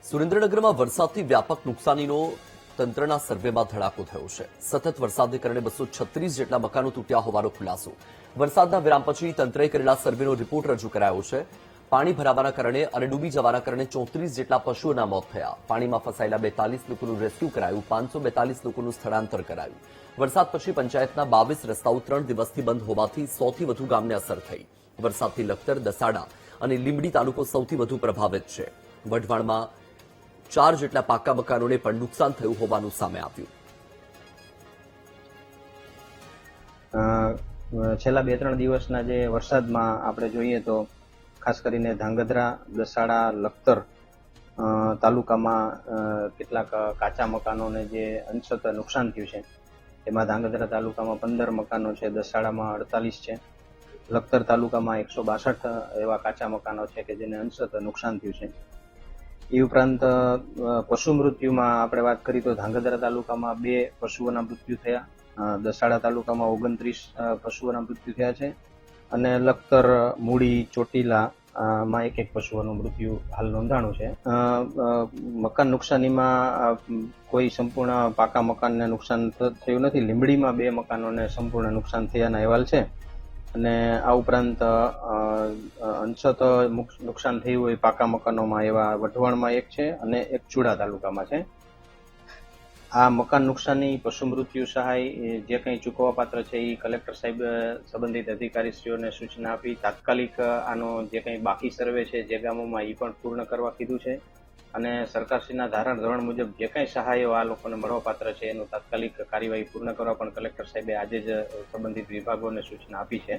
સુરેન્દ્રનગરમાં વરસાદથી વ્યાપક નુકસાનીનો તંત્રના સર્વેમાં ધડાકો થયો છે। સતત વરસાદને કારણે 236 જેટલા મકાનો તૂટ્યા હોવાનો ખુલાસો। વરસાદના વિરામ પછી તંત્રએ કરેલા સર્વેનો રિપોર્ટ રજૂ કરાયો છે। પાણી ભરાવાના કારણે અને ડૂબી જવાના કારણે 34 જેટલા પશુઓના મોત થયા। પાણીમાં ફસાયેલા 42 લોકોનું રેસ્ક્યુ કરાયું, 542 લોકોનું સ્થળાંતર કરાયું। વરસાદ પછી પંચાયતના 22 રસ્તાઓ 3 દિવસથી બંધ હોવાથી 100થી વધુ ગામને અસર થઈ। વરસાદથી લખતર, દસાડા અને લીંબડી તાલુકો સૌથી વધુ પ્રભાવિત છે। વઢવાણમાં 4 જેટલા પાકા મકાનોને પણ નુકસાન થયું હોવાનું સામે આવ્યું। છેલ્લા 2-3 દિવસના જે વરસાદમાં આપણે જોઈએ તો ખાસ કરીને ધાંગધ્રા, દસાડા, લખતર તાલુકામાં કેટલાક કાચા મકાનોને જે અંશતઃ નુકસાન થયું છે। એમાં ધાંગધ્રા તાલુકામાં 15 મકાનો છે, દસાડામાં 48 છે, લખતર તાલુકામાં 162 એવા કાચા મકાનો છે કે જેને અંશતઃ નુકસાન થયું છે। એ ઉપરાંત પશુ મૃત્યુમાં આપણે વાત કરીએ તો ધાંગધ્રા તાલુકામાં 2 પશુઓના મૃત્યુ થયા, દસાડા તાલુકામાં 29 પશુઓના મૃત્યુ થયા છે અને લખતર, મૂળી, ચોટીલા માં એક પશુઓનું મૃત્યુ હાલ નોંધાણું છે। મકાન નુકસાનીમાં કોઈ સંપૂર્ણ પાકા મકાનને નુકસાન થયું નથી। લીંબડીમાં 2 મકાનોને સંપૂર્ણ નુકસાન થયાના અહેવાલ છે અને આ ઉપરાંત અંશતઃ નુકસાન થયું હોય પાકા મકાનોમાં એવા વઢવાણમાં 1 છે અને એક ચુડા તાલુકામાં છે। આ મકાન નુકસાની, પશુ મૃત્યુ સહાય જે કંઈ ચૂકવવા પાત્ર છે એ કલેક્ટર સાહેબ સંબંધિત અધિકારીશ્રીઓને સૂચના આપી તાત્કાલિક આનો જે કંઈ બાકી સર્વે છે જે ગામોમાં એ પણ પૂર્ણ કરવા કીધું છે અને સરકારશ્રીના ધારા ધોરણ મુજબ જે કંઈ સહાયો આ લોકોને મળવાપાત્ર છે એનું તાત્કાલિક કાર્યવાહી પૂર્ણ કરવા પણ કલેક્ટર સાહેબે આજે જ સંબંધિત વિભાગોને સૂચના આપી છે।